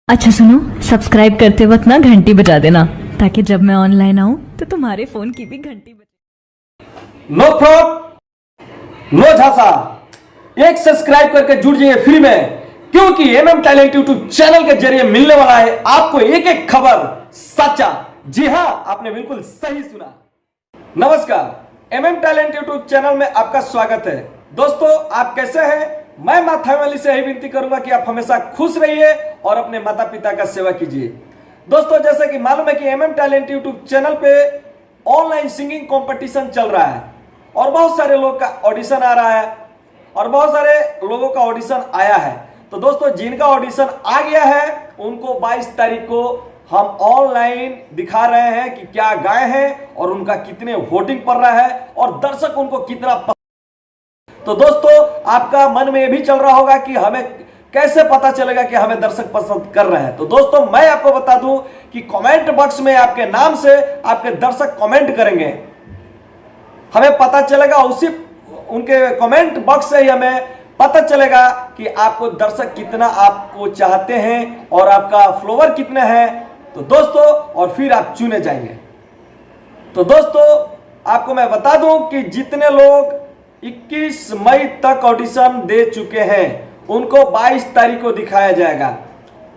अच्छा सुनो, सब्सक्राइब करते वक्त ना घंटी बजा देना ताकि जब मैं ऑनलाइन आऊं तो तुम्हारे फोन की भी घंटी बजे। नो फ्रॉड नो झांसा। एक सब्सक्राइब करके जुड़ जाइए फ्री में, क्योंकि एमएम टैलेंट यूट्यूब चैनल के जरिए मिलने वाला है आपको एक एक खबर सच्चा। जी हां, आपने बिल्कुल सही सुना। नमस्कार, एमएम टैलेंट यूट्यूब चैनल में आपका स्वागत है। दोस्तों, आप कैसे हैं? मैं मां फैमिली से यही विनती करूंगा कि आप हमेशा खुश रहिए और अपने माता पिता का सेवा कीजिए। दोस्तों, जैसे कि मालूम है कि एमएम टैलेंट यूट्यूब चैनल पे ऑनलाइन सिंगिंग कंपटीशन चल रहा है और बहुत सारे लोग का ऑडिशन आ रहा है और बहुत सारे लोगों का ऑडिशन आया है। तो दोस्तों, जिनका ऑडिशन आ गया है उनको 22 तारीख को हम ऑनलाइन दिखा रहे हैं कि क्या गाए हैं और उनका कितने वोटिंग पड़ रहा है और दर्शक उनको कितना। तो दोस्तों, आपका मन में यह भी चल रहा होगा कि हमें कैसे पता चलेगा कि हमें दर्शक पसंद कर रहे हैं। तो दोस्तों, मैं आपको बता दूं कि कमेंट बॉक्स में आपके नाम से आपके दर्शक कमेंट करेंगे, हमें पता चलेगा। उसी उनके कमेंट बॉक्स से ही हमें पता चलेगा कि आपको दर्शक कितना आपको चाहते हैं और आपका फॉलोवर कितने हैं। तो दोस्तों, और फिर आप चुने जाएंगे। तो दोस्तों, आपको मैं बता दूं कि जितने लोग 21 मई तक ऑडिशन दे चुके हैं उनको 22 तारीख को दिखाया जाएगा,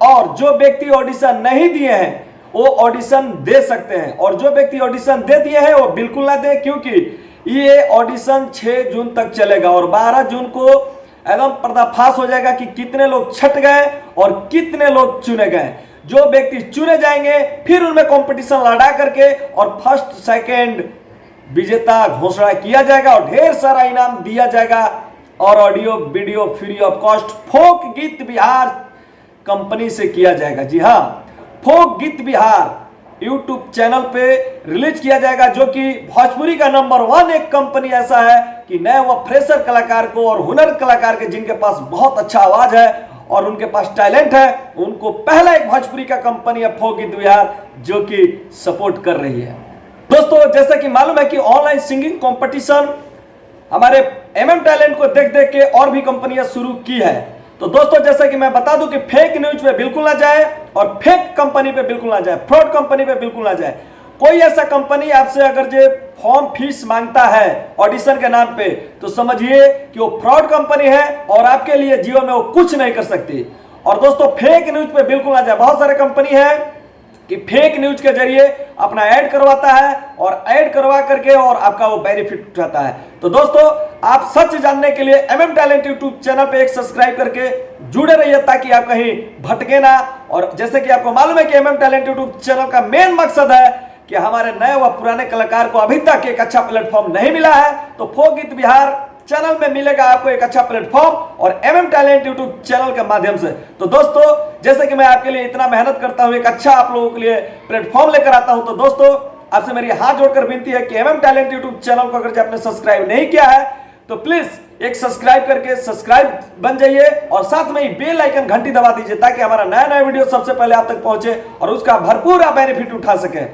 और जो व्यक्ति ऑडिशन नहीं दिए हैं वो ऑडिशन दे सकते हैं, और जो व्यक्ति ऑडिशन दे दिए हैं वो बिल्कुल ना दे, क्योंकि ये ऑडिशन 6 जून तक चलेगा और 12 जून को एकदम पर्दाफाश हो जाएगा कि कितने लोग छट गए और कितने लोग चुने गए। जो व्यक्ति चुने जाएंगे फिर उनमें कंपटीशन लड़ा करके और फर्स्ट सेकंड विजेता घोषणा किया जाएगा और ढेर सारा इनाम दिया जाएगा और audio video free of cost फोक गीत बिहार कंपनी से किया जाएगा। जी हां, फोक गीत बिहार यूट्यूब चैनल पे रिलीज किया जाएगा, जो कि भोजपुरी का नंबर 1 एक कंपनी ऐसा है कि नए व फ्रेशर कलाकार को और हुनर कलाकार के जिनके पास बहुत अच्छा आवाज है और उनके पास टैलेंट है, उनको पहला एक भोजपुरी का कंपनी है फोक गीत बिहार जो कि सपोर्ट कर रही है। दोस्तों, जैसा कि मालूम है कि ऑनलाइन सिंगिंग कंपटीशन हमारे एमएम टैलेंट को देख देख के और भी कंपनियां शुरू की है। तो दोस्तों, जैसा कि मैं बता दूं कि फेक न्यूज पे बिल्कुल ना जाए और फेक कंपनी पे बिल्कुल ना जाए, फ्रॉड कंपनी पे बिल्कुल ना जाए। कोई ऐसा कंपनी आपसे अगर जो फॉर्म फीस मांगता है ऑडिशन के नाम पे, तो समझिए कि वो फ्रॉड कंपनी है और आपके लिए जीवन में वो कुछ नहीं कर सकती। और दोस्तों, फेक न्यूज पे बिल्कुल ना जाए। बहुत सारे कंपनी है कि फेक न्यूज के जरिए अपना ऐड करवाता है और ऐड करवा करके और आपका वो बेनिफिट उठाता है। तो दोस्तों, आप सच जानने के लिए एमएम टैलेंट यूट्यूब चैनल पे एक सब्सक्राइब करके जुड़े रहिए ताकि आप कहीं भटके ना। और जैसे कि आपको मालूम है कि एमएम टैलेंट यूट्यूब चैनल का मेन मकसद है कि हमारे नए व पुराने कलाकार को अभी तक एक अच्छा प्लेटफॉर्म नहीं मिला है, तो फोक गीत बिहार चैनल में मिलेगा आपको एक अच्छा प्लेटफॉर्म और एमएम टैलेंट यूट्यूब चैनल के माध्यम से। तो दोस्तों, जैसे कि मैं आपके लिए इतना मेहनत करता हूं, एक अच्छा आप लोगों के लिए प्लेटफॉर्म लेकर आता हूं, तो दोस्तों आपसे मेरी हाथ जोड़कर विनती है कि एमएम टैलेंट यूट्यूब चैनल को अगर आपने सब्सक्राइब नहीं किया है तो प्लीज एक सब्सक्राइब करके सब्सक्राइब बन जाइए और साथ में ही बेल आइकन घंटी दबा दीजिए ताकि हमारा नया नया वीडियो सबसे पहले आप तक पहुंचे और उसका भरपूर आप बेनिफिट उठा सके।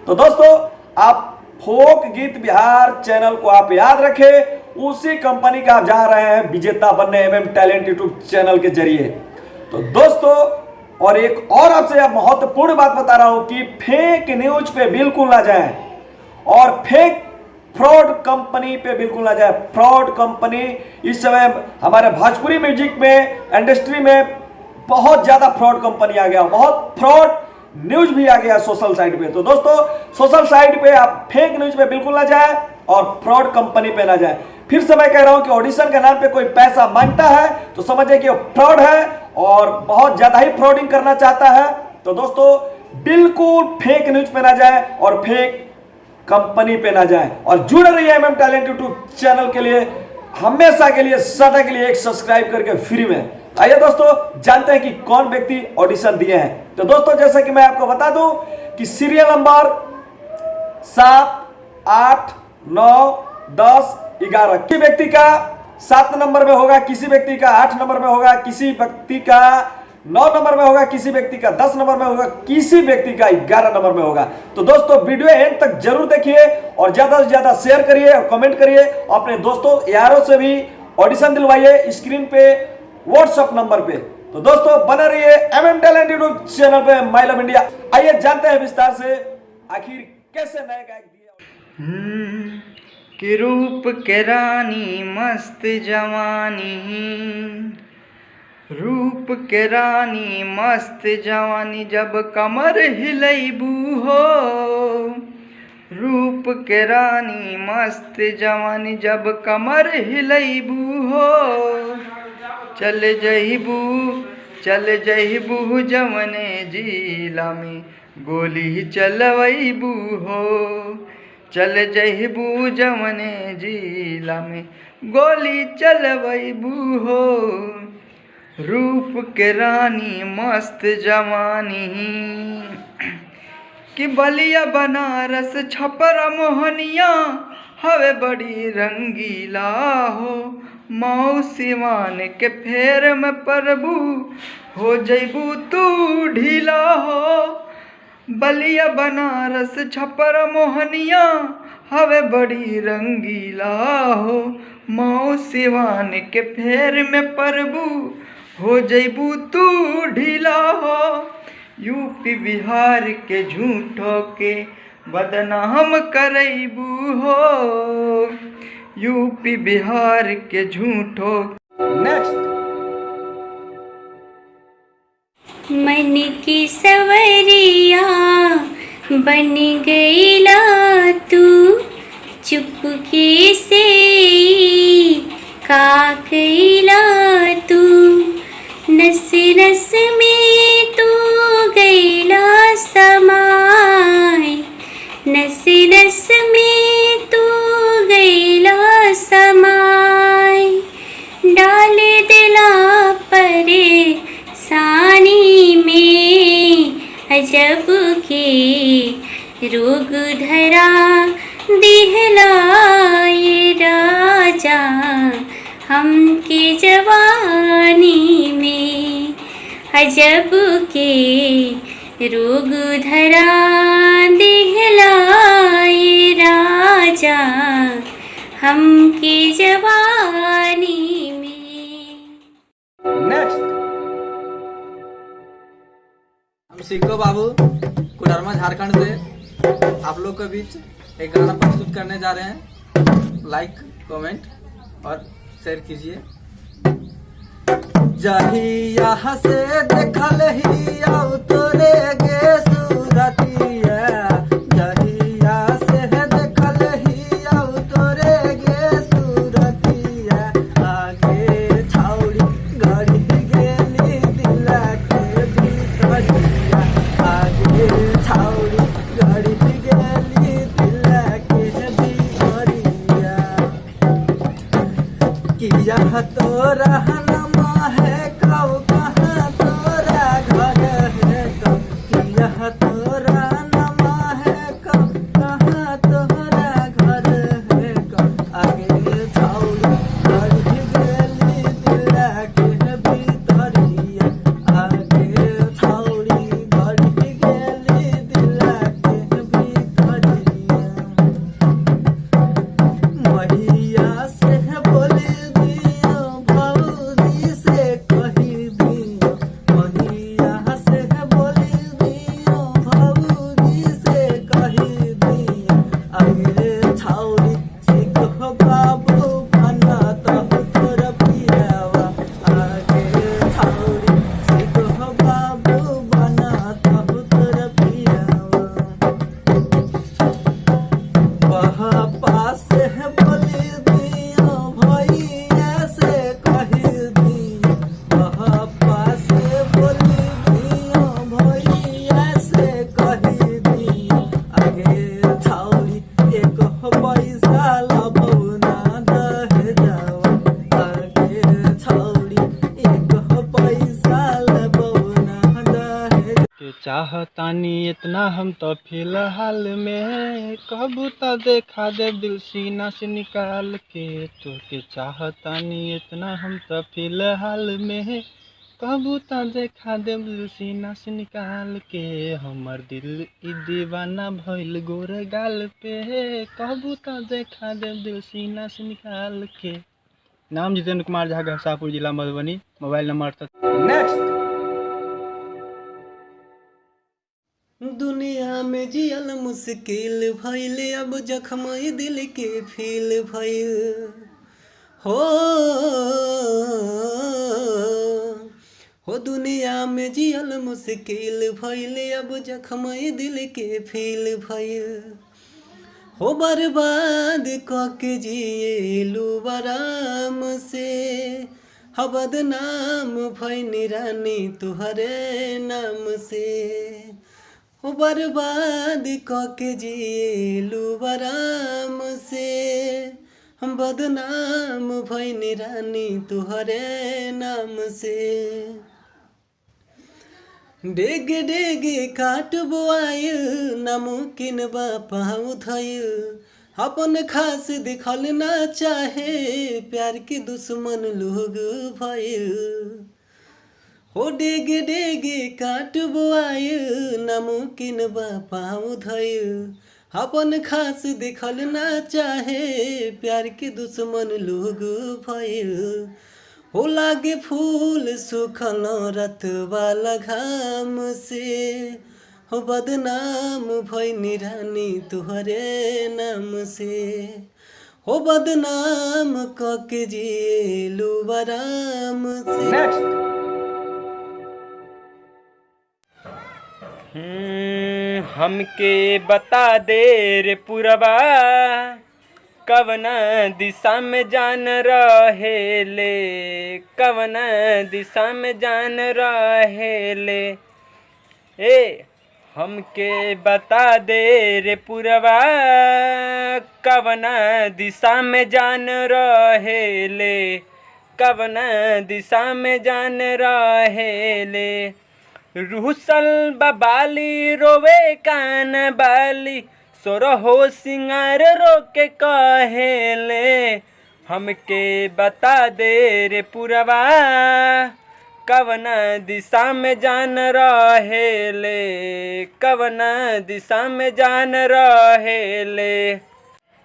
तो दोस्तों, आप फोक गीत बिहार चैनल को आप याद रखें, उसी कंपनी का आप जा रहे हैं विजेता बनने एमएम टैलेंट यूट्यूब चैनल के जरिए। तो दोस्तों, और एक और आपसे महत्वपूर्ण बात बता रहा हूं कि फेक न्यूज पे बिल्कुल ना जाएं और फेक फ्रॉड कंपनी पे बिल्कुल ना जाए। फ्रॉड कंपनी इस समय हमारे भोजपुरी म्यूजिक में इंडस्ट्री में बहुत ज्यादा फ्रॉड कंपनी आ गया, बहुत फ्रॉड न्यूज भी आ गया सोशल साइट पे। तो दोस्तों, सोशल साइट पे आप फेक न्यूज पे बिल्कुल ना जाए और फ्रॉड कंपनी पे ना जाए। फिर से मैं कह रहा हूं कि ऑडिशन के नाम पे कोई पैसा मांगता है तो समझिए कि वो फ्रॉड है और बहुत ज्यादा ही फ्रॉडिंग करना चाहता है। तो दोस्तों, बिल्कुल फेक न्यूज पे ना जाए और फेक कंपनी पे ना जाए और जुड़े रहिए एमएम टैलेंट यूट्यूब चैनल के लिए, हमेशा के लिए, सदा के लिए एक सब्सक्राइब करके फ्री में। आइए दोस्तों, जानते हैं कि कौन व्यक्ति ऑडिशन दिए हैं। तो दोस्तों, जैसा कि मैं आपको बता दूं कि सीरियल नंबर 7, 8, 9, 10, 11 किसी व्यक्ति का 7 नंबर में होगा, किसी व्यक्ति का 8 नंबर में होगा, किसी व्यक्ति का 9 नंबर में होगा, किसी व्यक्ति का 10 नंबर में होगा, किसी व्यक्ति का 11 नंबर में होगा। तो दोस्तों, वीडियो एंड तक जरूर देखिए और ज्यादा से ज्यादा शेयर करिए और कमेंट करिए। अपने दोस्तों यारों से भी ऑडिशन दिलवाइए स्क्रीन पे व्हाट्सएप नंबर पे। तो दोस्तों बने रहिए MM टैलेंट यूट्यूब चैनल पे माय लव इंडिया। आइए जानते हैं विस्तार से आखिर कैसे नए गायक दिए। कि रूप के रानी मस्त जवानी, रूप के रानी मस्त जवानी जब कमर हिलैबू हो, रूप के रानी मस्त जवानी जब कमर हिलैबू हो, चल जइबू जवने जिला में गोली चलवैबू हो, चल जइबू जवने जिला में गोली चलवैबू हो, रूप के रानी मस्त जवानी। कि बलिया बनारस छपरा मोहनिया हवे बड़ी रंगीला हो, मऊ सिवान के फेर में प्रभु हो जइबू तू ढीला हो, बलिया बनारस छपरा मोहनिया हवे बड़ी रंगीला हो, मऊ सिवान के फेर में प्रभु हो जइबू तू ढीला हो, यूपी बिहार के झूठों के बदनाम करैबू हो, यूपी बिहार के झूठों। नेक्स्ट मन की सवरिया बन गईला तू, चुपके से का कईला तू, नस नस में तू गईला समाय, नस नस में तू गईला समाय, डाल दिला परे सानी में अजब के रोग धरा दिहला ये राजा हमके जवानी में, अजब के रोग धरा दिहला ये राजा हमके जवानी में। नेक्स्ट हम सिक्को बाबू कोडरमा झारखंड से आप लोग के बीच एक गाना प्रस्तुत करने जा रहे हैं। लाइक कमेंट और शेयर कीजिए। जहिया से देखल ही आउ तोरे गे सूरतिया, जहिया से देखल ही आउ तोरे गे सूरतिया, आगे छाउरी गड़ी गेली दिला के भीतरिया, आगे छाउरी गड़ी गेली दिला के भीतरिया, किया तोरा चाहतानी इतना हम तो फिलहाल में, कबू तो देखा दे दिल सीना से निकाल के, तो के चाहतानी इतना हम तो फिलहाल में, कबू तो देखा दे दिल सीना से निकाल के, हमर दिल ई दीवाना भइल गोर गाल पे, कबू तो देखा दे दिल सीना से निकाल के। नाम जितेंद्र कुमार झा, घरसापुर जिला मधुबनी। Mobile number next. दुनिया में जियल मुश्किल भइल, अब जख्म दिल के फील भइल हो दुनिया में जियल मुश्किल भइल, अब जख्म दिल के फील भइल हो बर्बाद कके जिएलू बराम से, हो बदनाम भइनी रानी तुहरे नाम से, हो बर्बाद कके जिएलू बराम से, हम बदनाम भइनी रानी तुहरे नाम से। डेग डेग काट बोआइल, नामुमकिन बा पाँव धइल, अपन खास दिखल ना चाहे, प्यार के दुश्मन लोग भइल हो। डेग डेग काट बोआइल, नामुमकिन बा पाँव धइल, अपन खास दिखल ना चाहे, प्यार के दुश्मन लोग भइल हो। लागे फूल सुखल रत वाला घाम से, हो बदनाम भइनी रानी तुहरे नाम से, हो बदनाम कके जिएलू बराम से। नेक्स्ट। हमके बता दे रे पुरबा, कवना दिशा में जान रहेले, कवना दिशा में जान रहेले। ए हमके बता दे रे पुरबा, कवना दिशा में जान रहेले, कवना दिशा में जान रहेले। रूसल बबाली रोवे कान बाली, सोरहो सिंगार रोके कहेले। हमके बता दे रे पुरबा, कवना दिशा में जान रहेले, कवना दिशा में जान रहेले।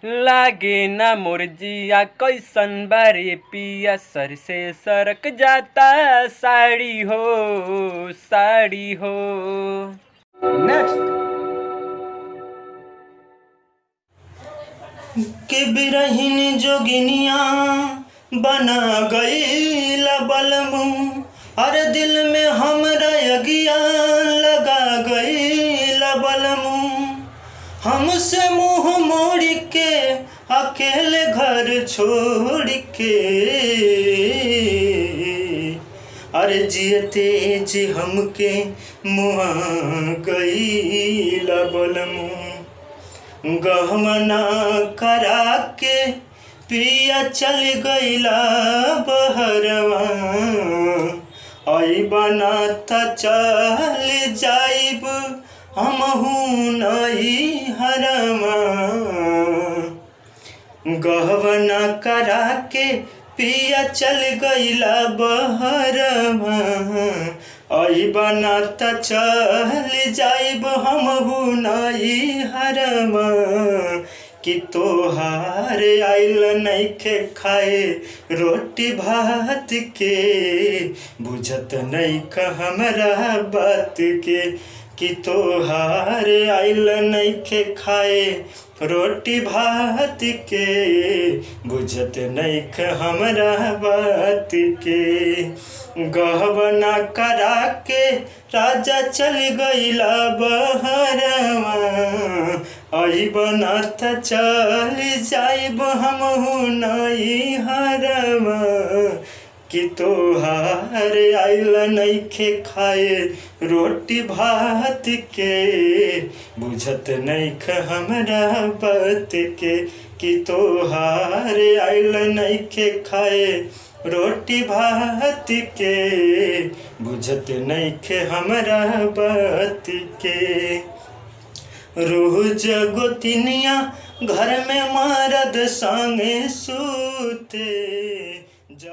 लागे ना मुरजिया कैसन बारे पिया, सर से सरक जाता साड़ी हो, साड़ी हो। नेक्स्ट। के बिरहिन जोगिनिया बना गईल बलमू, अरे दिल में हमरा अगिया लगा गईल बलमू। हमसे मुँह मोड़ के अकेले घर छोड़ के, अरे जियते जी हमके मुआ गईल बलमू। गहमना करा के पिया चल गईला बहरवा, आई बना था चल जाइब हमहू नई हरमा। गहवना करा के पिया चल गईला बहरवा, आई बना त चल जाइब हमहू नई हरमा। कि तोहार आइल नइखे खाए रोटी भात के, बुझत नइख हमरा बात के। कि तोहार आइल नइखे खाए रोटी भात के, बुझत नइख हमरा बात के। गहबना करा के राजा चल गईला बहरवा, आई बना त चल जाइब हमहू नई हरवा। कि तोहार आइल नइखे खाए रोटी भात के, बुझत नइख हमरा बात के। कि तोहार आइल नइखे खाए रोटी भात के, बुझत नइखे हमरा बात के। रोज गोतिनिया घर में मरद संगे सूते,